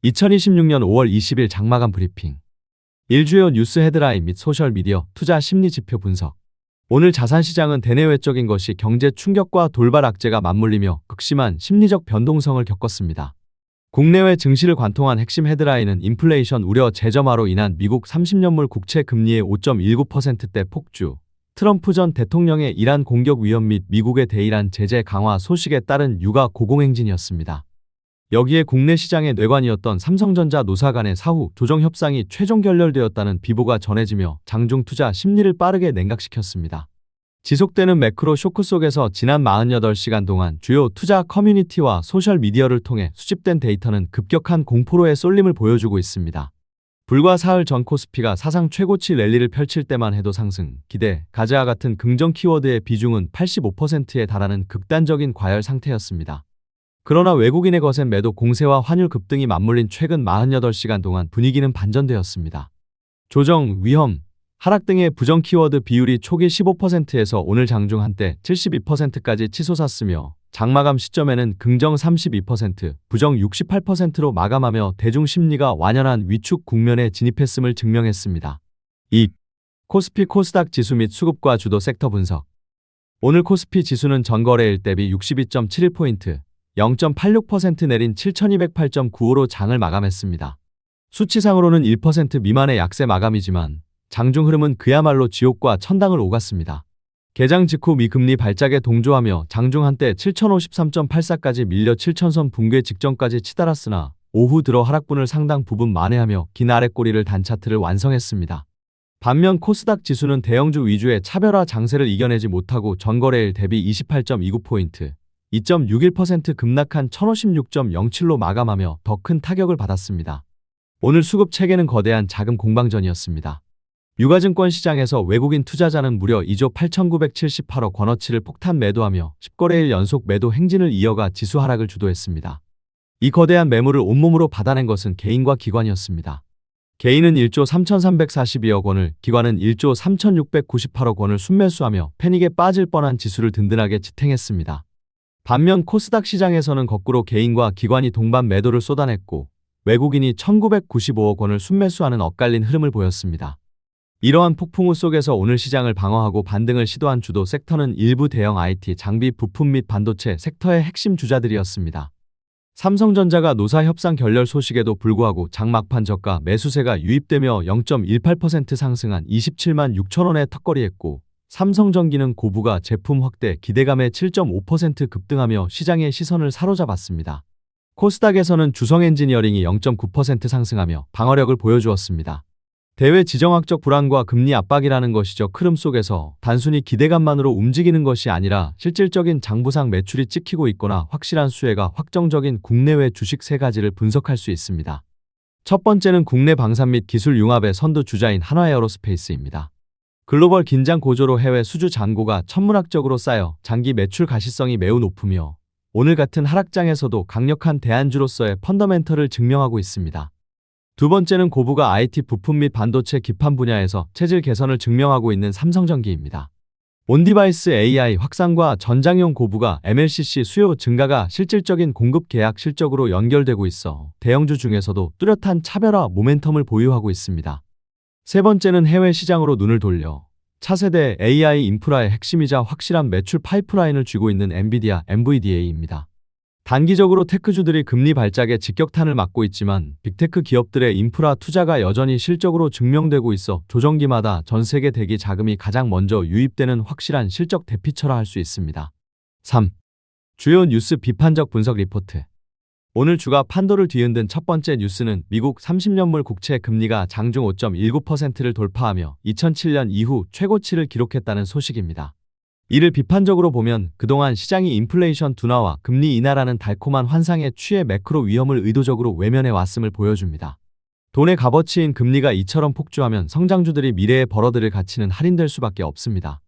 2026년 5월 20일 장마감 브리핑. 일주요 뉴스 헤드라인 및 소셜미디어 투자 심리 지표 분석. 오늘 자산시장은 대내외적인 것이 경제 충격과 돌발 악재가 맞물리며 극심한 심리적 변동성을 겪었습니다. 국내외 증시를 관통한 핵심 헤드라인은 인플레이션 우려 재점화로 인한 미국 30년물 국채 금리의 5.19%대 폭주, 트럼프 전 대통령의 이란 공격 위험 및 미국의 대이란 제재 강화 소식에 따른 유가 고공행진이었습니다. 여기에 국내 시장의 뇌관이었던 삼성전자 노사 간의 사후 조정 협상이 최종 결렬되었다는 비보가 전해지며 장중 투자 심리를 빠르게 냉각시켰습니다. 지속되는 매크로 쇼크 속에서 지난 48시간 동안 주요 투자 커뮤니티와 소셜미디어를 통해 수집된 데이터는 급격한 공포로의 쏠림을 보여주고 있습니다. 불과 사흘 전 코스피가 사상 최고치 랠리를 펼칠 때만 해도 상승, 기대, 가즈와 같은 긍정 키워드의 비중은 85%에 달하는 극단적인 과열 상태였습니다. 그러나 외국인의 거센 매도 공세와 환율 급등이 맞물린 최근 48시간 동안 분위기는 반전되었습니다. 조정, 위험, 하락 등의 부정 키워드 비율이 초기 15%에서 오늘 장중 한때 72%까지 치솟았으며 장마감 시점에는 긍정 32%, 부정 68%로 마감하며 대중 심리가 완연한 위축 국면에 진입했음을 증명했습니다. 2. 코스피 코스닥 지수 및 수급과 주도 섹터 분석. 오늘 코스피 지수는 전거래일 대비 62.71포인트, 0.86% 내린 7208.95로 장을 마감했습니다. 수치상으로는 1% 미만의 약세 마감이지만 장중 흐름은 그야말로 지옥과 천당을 오갔습니다. 개장 직후 미금리 발작에 동조하며 장중 한때 7053.84까지 밀려 7000선 붕괴 직전까지 치달았으나 오후 들어 하락분을 상당 부분 만회하며 긴 아랫꼬리를 단 차트를 완성했습니다. 반면 코스닥 지수는 대형주 위주의 차별화 장세를 이겨내지 못하고 전거래일 대비 28.29포인트, 2.61% 급락한 1056.07로 마감하며 더 큰 타격을 받았습니다. 오늘 수급 체계는 거대한 자금 공방전이었습니다. 유가증권 시장에서 외국인 투자자는 무려 2조 8,978억 원어치를 폭탄 매도하며 10거래일 연속 매도 행진을 이어가 지수 하락을 주도했습니다. 이 거대한 매물을 온몸으로 받아낸 것은 개인과 기관이었습니다. 개인은 1조 3,342억 원을, 기관은 1조 3,698억 원을 순매수하며 패닉에 빠질 뻔한 지수를 든든하게 지탱했습니다. 반면 코스닥 시장에서는 거꾸로 개인과 기관이 동반 매도를 쏟아냈고 외국인이 1,995억 원을 순매수하는 엇갈린 흐름을 보였습니다. 이러한 폭풍우 속에서 오늘 시장을 방어하고 반등을 시도한 주도 섹터는 일부 대형 IT, 장비, 부품 및 반도체 섹터의 핵심 주자들이었습니다. 삼성전자가 노사 협상 결렬 소식에도 불구하고 장막판 저가 매수세가 유입되며 0.18% 상승한 27만 6천 원에 턱걸이했고 삼성전기는 고부가 제품 확대 기대감에 7.5% 급등하며 시장의 시선을 사로잡았습니다. 코스닥에서는 주성엔지니어링이 0.9% 상승하며 방어력을 보여주었습니다. 대외 지정학적 불안과 금리 압박이라는 것이죠. 흐름 속에서 단순히 기대감만으로 움직이는 것이 아니라 실질적인 장부상 매출이 찍히고 있거나 확실한 수혜가 확정적인 국내외 주식 세 가지를 분석할 수 있습니다. 첫 번째는 국내 방산 및 기술 융합의 선두 주자인 한화에어로스페이스입니다. 글로벌 긴장 고조로 해외 수주 잔고가 천문학적으로 쌓여 장기 매출 가시성이 매우 높으며 오늘 같은 하락장에서도 강력한 대안주로서의 펀더멘털을 증명하고 있습니다. 두 번째는 고부가 IT 부품 및 반도체 기판 분야에서 체질 개선을 증명하고 있는 삼성전기입니다. 온디바이스 AI 확산과 전장용 고부가 MLCC 수요 증가가 실질적인 공급 계약 실적으로 연결되고 있어 대형주 중에서도 뚜렷한 차별화 모멘텀을 보유하고 있습니다. 세 번째는 해외 시장으로 눈을 돌려 차세대 AI 인프라의 핵심이자 확실한 매출 파이프라인을 쥐고 있는 엔비디아, NVDA입니다. 단기적으로 테크주들이 금리 발작에 직격탄을 맞고 있지만 빅테크 기업들의 인프라 투자가 여전히 실적으로 증명되고 있어 조정기마다 전 세계 대기 자금이 가장 먼저 유입되는 확실한 실적 대피처라 할 수 있습니다. 3. 주요 뉴스 비판적 분석 리포트. 오늘 주가 판도를 뒤흔든 첫 번째 뉴스는 미국 30년물 국채 금리가 장중 5.19%를 돌파하며 2007년 이후 최고치를 기록했다는 소식입니다. 이를 비판적으로 보면 그동안 시장이 인플레이션 둔화와 금리 인하라는 달콤한 환상에 취해 매크로 위험을 의도적으로 외면해 왔음을 보여줍니다. 돈의 값어치인 금리가 이처럼 폭주하면 성장주들이 미래에 벌어들일 가치는 할인될 수밖에 없습니다.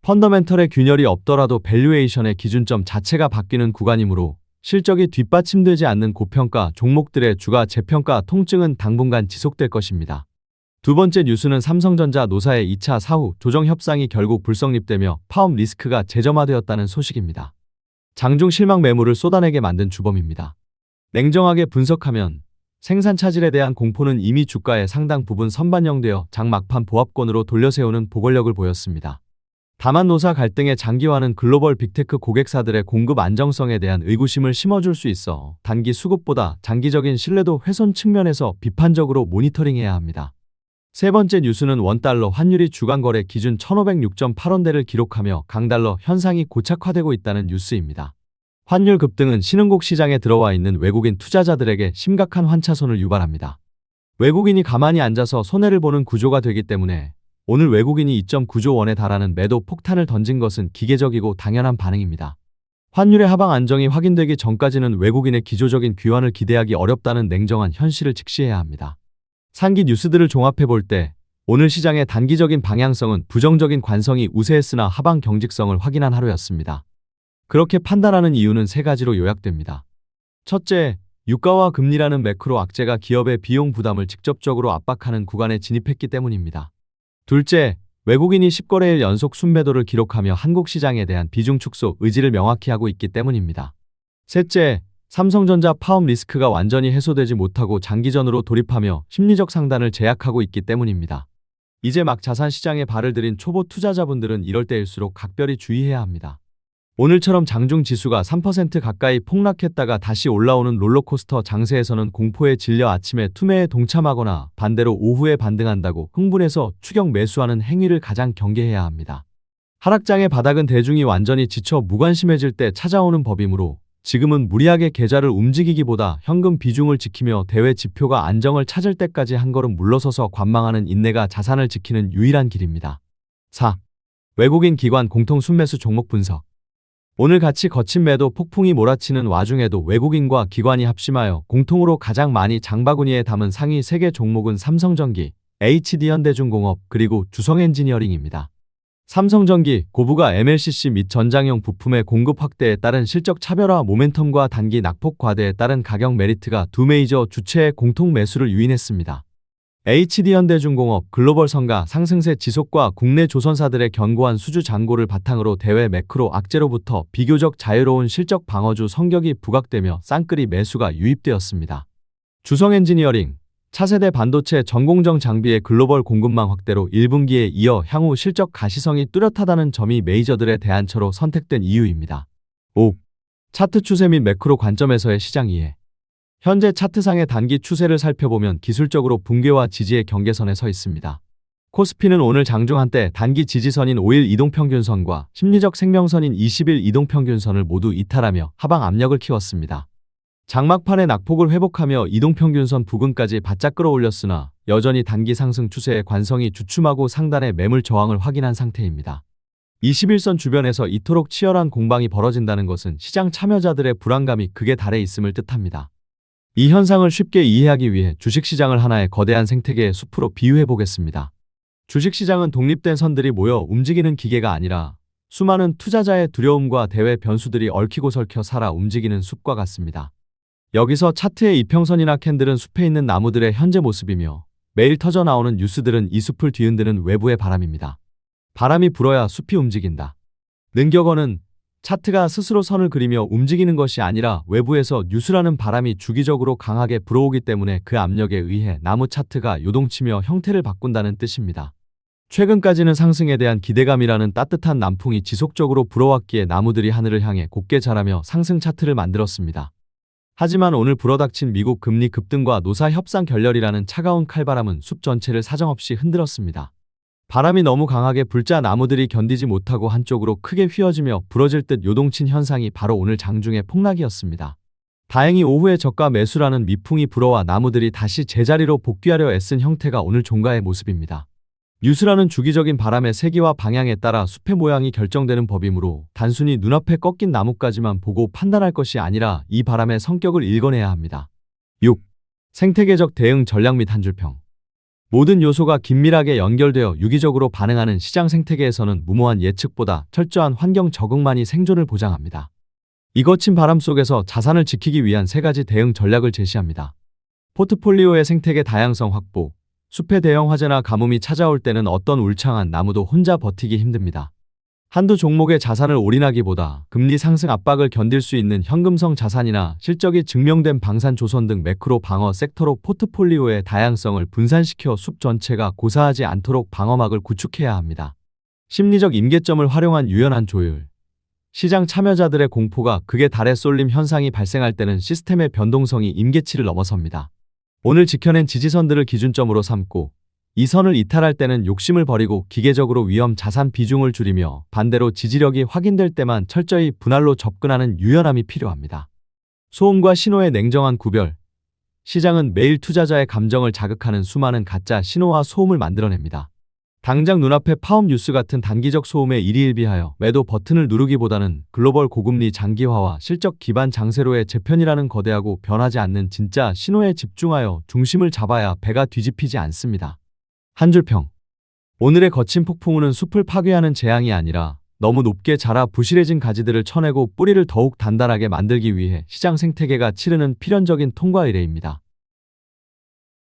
펀더멘털의 균열이 없더라도 밸류에이션의 기준점 자체가 바뀌는 구간이므로 실적이 뒷받침되지 않는 고평가 종목들의 주가 재평가 통증은 당분간 지속될 것입니다. 두 번째 뉴스는 삼성전자 노사의 2차 사후 조정 협상이 결국 불성립되며 파업 리스크가 재점화되었다는 소식입니다. 장중 실망 매물을 쏟아내게 만든 주범입니다. 냉정하게 분석하면 생산 차질에 대한 공포는 이미 주가의 상당 부분 선반영되어 장 막판 보합권으로 돌려세우는 보궐력을 보였습니다. 다만 노사 갈등의 장기화는 글로벌 빅테크 고객사들의 공급 안정성에 대한 의구심을 심어줄 수 있어 단기 수급보다 장기적인 신뢰도 훼손 측면에서 비판적으로 모니터링해야 합니다. 세 번째 뉴스는 원달러 환율이 주간 거래 기준 1,506.8원대를 기록하며 강달러 현상이 고착화되고 있다는 뉴스입니다. 환율 급등은 신흥국 시장에 들어와 있는 외국인 투자자들에게 심각한 환차손을 유발합니다. 외국인이 가만히 앉아서 손해를 보는 구조가 되기 때문에 오늘 외국인이 2.9조 원에 달하는 매도 폭탄을 던진 것은 기계적이고 당연한 반응입니다. 환율의 하방 안정이 확인되기 전까지는 외국인의 기조적인 귀환을 기대하기 어렵다는 냉정한 현실을 직시해야 합니다. 상기 뉴스들을 종합해 볼 때 오늘 시장의 단기적인 방향성은 부정적인 관성이 우세했으나 하방 경직성을 확인한 하루였습니다. 그렇게 판단하는 이유는 세 가지로 요약됩니다. 첫째, 유가와 금리라는 매크로 악재가 기업의 비용 부담을 직접적으로 압박하는 구간에 진입했기 때문입니다. 둘째, 외국인이 10거래일 연속 순매도를 기록하며 한국 시장에 대한 비중 축소 의지를 명확히 하고 있기 때문입니다. 셋째, 삼성전자 파업 리스크가 완전히 해소되지 못하고 장기전으로 돌입하며 심리적 상단을 제약하고 있기 때문입니다. 이제 막 자산시장에 발을 들인 초보 투자자분들은 이럴 때일수록 각별히 주의해야 합니다. 오늘처럼 장중 지수가 3% 가까이 폭락했다가 다시 올라오는 롤러코스터 장세에서는 공포에 질려 아침에 투매에 동참하거나 반대로 오후에 반등한다고 흥분해서 추격 매수하는 행위를 가장 경계해야 합니다. 하락장의 바닥은 대중이 완전히 지쳐 무관심해질 때 찾아오는 법이므로 지금은 무리하게 계좌를 움직이기보다 현금 비중을 지키며 대외 지표가 안정을 찾을 때까지 한 걸음 물러서서 관망하는 인내가 자산을 지키는 유일한 길입니다. 4. 외국인 기관 공통 순매수 종목 분석. 오늘 같이 거친 매도 폭풍이 몰아치는 와중에도 외국인과 기관이 합심하여 공통으로 가장 많이 장바구니에 담은 상위 3개 종목은 삼성전기, HD현대중공업 그리고 주성엔지니어링입니다. 삼성전기, 고부가 MLCC 및 전장용 부품의 공급 확대에 따른 실적 차별화 모멘텀과 단기 낙폭 과대에 따른 가격 메리트가 두 메이저 주체의 공통 매수를 유인했습니다. HD현대중공업, 글로벌성가 상승세 지속과 국내 조선사들의 견고한 수주 잔고를 바탕으로 대외 매크로 악재로부터 비교적 자유로운 실적 방어주 성격이 부각되며 쌍끌이 매수가 유입되었습니다. 주성엔지니어링, 차세대 반도체 전공정 장비의 글로벌 공급망 확대로 1분기에 이어 향후 실적 가시성이 뚜렷하다는 점이 메이저들의 대안처로 선택된 이유입니다. 5. 차트 추세 및 매크로 관점에서의 시장 이해. 현재 차트상의 단기 추세를 살펴보면 기술적으로 붕괴와 지지의 경계선에 서 있습니다. 코스피는 오늘 장중 한때 단기 지지선인 5일 이동평균선과 심리적 생명선인 20일 이동평균선을 모두 이탈하며 하방 압력을 키웠습니다. 장막판의 낙폭을 회복하며 이동평균선 부근까지 바짝 끌어올렸으나 여전히 단기 상승 추세의 관성이 주춤하고 상단의 매물 저항을 확인한 상태입니다. 21선 주변에서 이토록 치열한 공방이 벌어진다는 것은 시장 참여자들의 불안감이 극에 달해 있음을 뜻합니다. 이 현상을 쉽게 이해하기 위해 주식시장을 하나의 거대한 생태계의 숲으로 비유해 보겠습니다. 주식시장은 독립된 선들이 모여 움직이는 기계가 아니라 수많은 투자자의 두려움과 대외 변수들이 얽히고 설켜 살아 움직이는 숲과 같습니다. 여기서 차트의 이평선이나 캔들은 숲에 있는 나무들의 현재 모습이며 매일 터져 나오는 뉴스들은 이 숲을 뒤흔드는 외부의 바람입니다. 바람이 불어야 숲이 움직인다. 능격어는 차트가 스스로 선을 그리며 움직이는 것이 아니라 외부에서 뉴스라는 바람이 주기적으로 강하게 불어오기 때문에 그 압력에 의해 나무 차트가 요동치며 형태를 바꾼다는 뜻입니다. 최근까지는 상승에 대한 기대감이라는 따뜻한 남풍이 지속적으로 불어왔기에 나무들이 하늘을 향해 곱게 자라며 상승 차트를 만들었습니다. 하지만 오늘 불어닥친 미국 금리 급등과 노사 협상 결렬이라는 차가운 칼바람은 숲 전체를 사정없이 흔들었습니다. 바람이 너무 강하게 불자 나무들이 견디지 못하고 한쪽으로 크게 휘어지며 부러질 듯 요동친 현상이 바로 오늘 장중의 폭락이었습니다. 다행히 오후에 저가 매수라는 미풍이 불어와 나무들이 다시 제자리로 복귀하려 애쓴 형태가 오늘 종가의 모습입니다. 뉴스라는 주기적인 바람의 세기와 방향에 따라 숲의 모양이 결정되는 법이므로 단순히 눈앞에 꺾인 나무까지만 보고 판단할 것이 아니라 이 바람의 성격을 읽어내야 합니다. 6. 생태계적 대응 전략 및 한 줄평. 모든 요소가 긴밀하게 연결되어 유기적으로 반응하는 시장 생태계에서는 무모한 예측보다 철저한 환경 적응만이 생존을 보장합니다. 이 거친 바람 속에서 자산을 지키기 위한 3가지 대응 전략을 제시합니다. 포트폴리오의 생태계 다양성 확보. 숲의 대형 화재나 가뭄이 찾아올 때는 어떤 울창한 나무도 혼자 버티기 힘듭니다. 한두 종목의 자산을 올인하기보다 금리 상승 압박을 견딜 수 있는 현금성 자산이나 실적이 증명된 방산 조선 등 매크로 방어 섹터로 포트폴리오의 다양성을 분산시켜 숲 전체가 고사하지 않도록 방어막을 구축해야 합니다. 심리적 임계점을 활용한 유연한 조율. 시장 참여자들의 공포가 극에 달해 쏠림 현상이 발생할 때는 시스템의 변동성이 임계치를 넘어섭니다. 오늘 지켜낸 지지선들을 기준점으로 삼고 이 선을 이탈할 때는 욕심을 버리고 기계적으로 위험 자산 비중을 줄이며 반대로 지지력이 확인될 때만 철저히 분할로 접근하는 유연함이 필요합니다. 소음과 신호의 냉정한 구별. 시장은 매일 투자자의 감정을 자극하는 수많은 가짜 신호와 소음을 만들어냅니다. 당장 눈앞에 파업 뉴스 같은 단기적 소음에 일희일비하여 매도 버튼을 누르기보다는 글로벌 고금리 장기화와 실적 기반 장세로의 재편이라는 거대하고 변하지 않는 진짜 신호에 집중하여 중심을 잡아야 배가 뒤집히지 않습니다. 한 줄 평. 오늘의 거친 폭풍우는 숲을 파괴하는 재앙이 아니라 너무 높게 자라 부실해진 가지들을 쳐내고 뿌리를 더욱 단단하게 만들기 위해 시장 생태계가 치르는 필연적인 통과 의례입니다.